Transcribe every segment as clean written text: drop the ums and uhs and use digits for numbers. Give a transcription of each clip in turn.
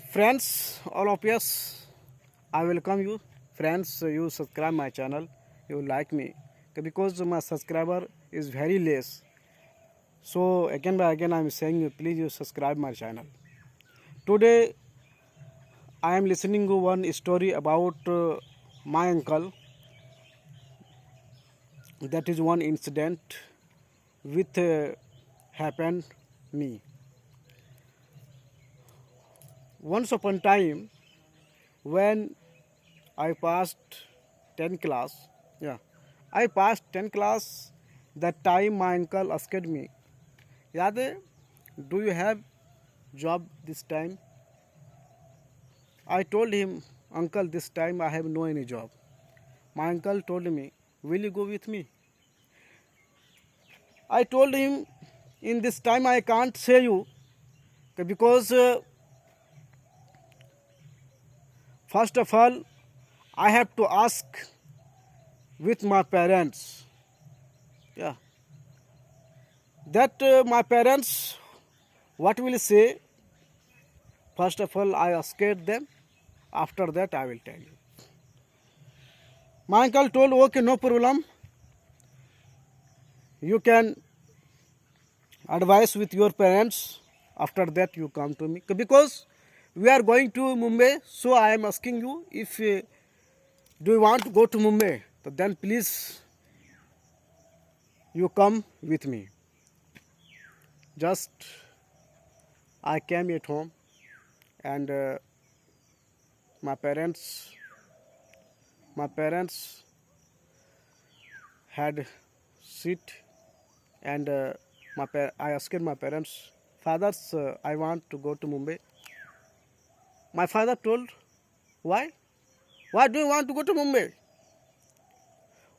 Friends, all of us, I welcome you. Friends, you subscribe my channel, you like me because my subscriber is very less. So again by again, I'm saying you please you subscribe my channel. Today, I am listening to one story about my uncle. That is one incident with happened me. Once upon time, when I passed 10 class. Yeah, I passed 10 class. That time my uncle asked me, Yade, do you have job this time? I told him, Uncle, this time I have no any job. My uncle told me, will you go with me? I told him, in this time I can't say you because first of all, I have to ask with my parents. Yeah, that my parents, what will say? First of all, I asked them. After that, I will tell you. My uncle told, okay, no problem. You can advise with your parents. After that, you come to me. Because we are going to Mumbai, so I am asking you if do you want to go to Mumbai? So then please you come with me. Just I came at home and my parents had sit and I asked my parents, fathers, I want to go to Mumbai. My father told, why? Why do you want to go to Mumbai?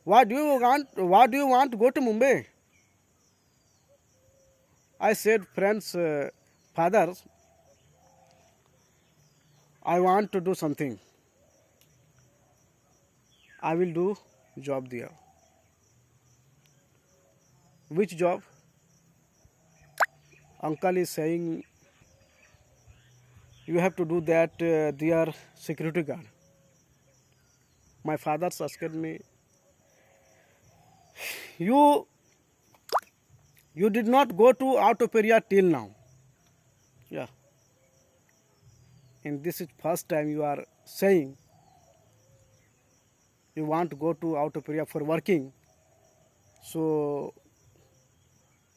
Why do you want to go to Mumbai? I said, friends, fathers, I want to do something. I will do job there. Which job? Uncle is saying you have to do that their security guard. My father asked me, you did not go to out of area till now. Yeah. And this is first time you are saying you want to go to out of area for working. So,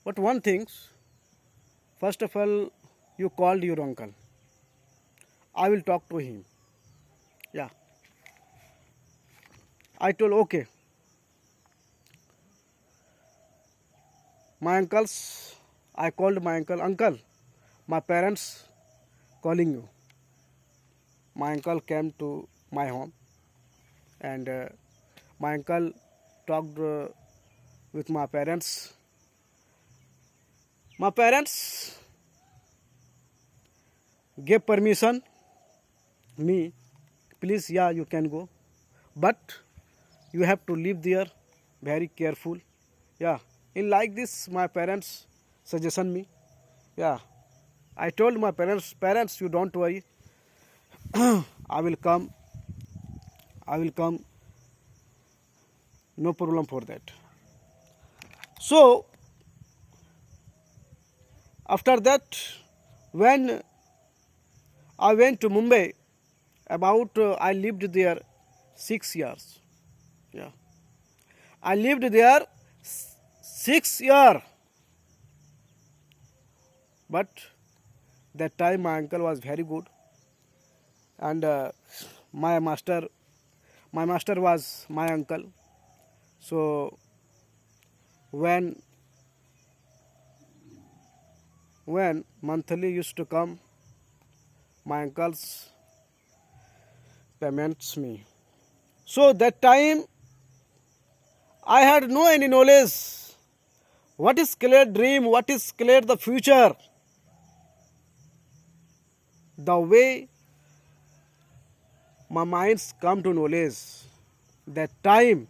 but one thing, first of all, you called your uncle. I will talk to him. Yeah. I told, okay. My uncles, I called my uncle, my parents calling you. My uncle came to my home and my uncle talked with my parents. My parents gave permission me, please, yeah, you can go, but you have to live there very careful. Yeah, in like this my parents suggestion me. Yeah, I told my parents, you don't worry, I will come, no problem for that. So after that, when I went to Mumbai, about I lived there 6 years. Yeah, I lived there 6 years. But that time my uncle was very good, and my master was my uncle. So when monthly used to come, my uncle's payments me. So that time I had no any knowledge. What is clear dream? What is clear the future? The way my minds come to knowledge, that time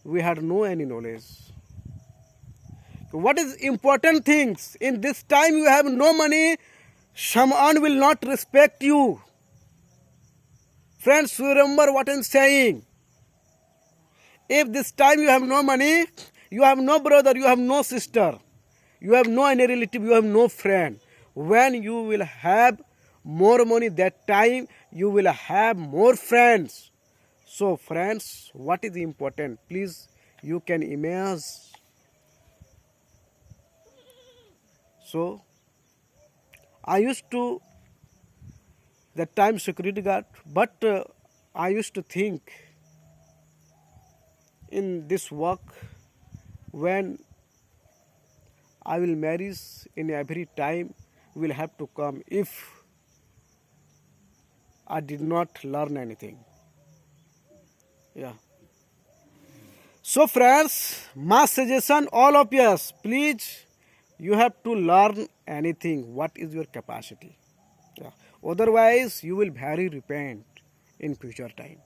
we had no any knowledge. What is important things? In this time you have no money, someone will not respect you. Friends, remember what I'm saying. If this time you have no money, you have no brother, you have no sister, you have no any relative, you have no friend. When you will have more money, that time you will have more friends. So friends, what is important? Please, you can imagine. So I used to that time security guard, but I used to think in this work when I will marry, in every time will have to come if I did not learn anything. Yeah. So friends, my suggestion all of us, please, you have to learn anything. What is your capacity? Yeah. Otherwise, you will very repent in future time.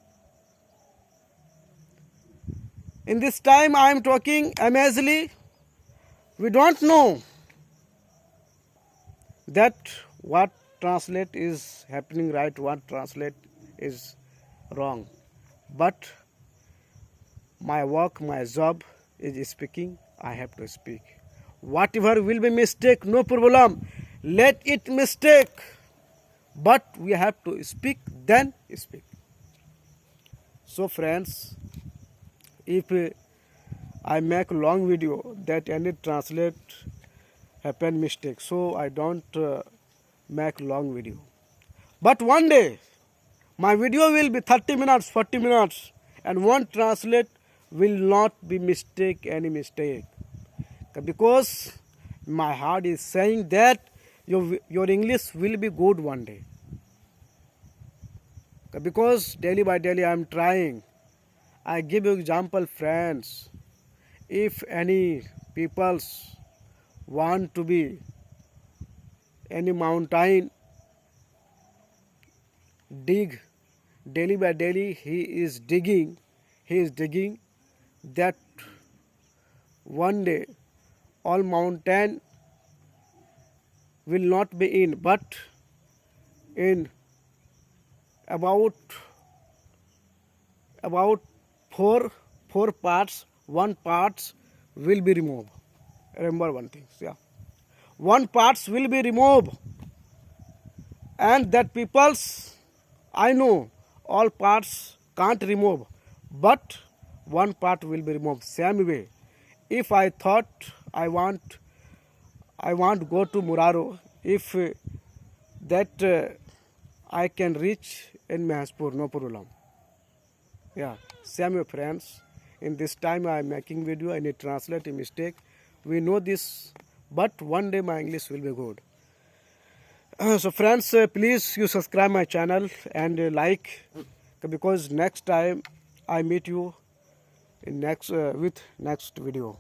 In this time, I am talking amazingly. We don't know that what translate is happening right, what translate is wrong. But my work, my job is speaking. I have to speak. Whatever will be mistake, no problem. Let it mistake. But we have to speak, then speak. So friends, if I make long video that any translate happen mistake, so I don't make long video. But one day my video will be 30 minutes, 40 minutes, and one translate will not be mistake any mistake, because my heart is saying that your English will be good one day, because daily by daily I am trying. I give you example, friends. If any peoples want to be any mountain dig, daily by daily he is digging that one day all mountain will not be in, but in about four parts, one parts will be removed. Remember one thing, yeah. One parts will be removed, and that people's, I know all parts can't remove, but one part will be removed. Same way, if I thought I want go to Muraro, if that I can reach in Mahaspur, no problem. Yeah, same way, friends. In this time I am making video, I need translate a mistake. We know this, but one day my English will be good. So friends, please you subscribe my channel and like, because next time I meet you in next with next video.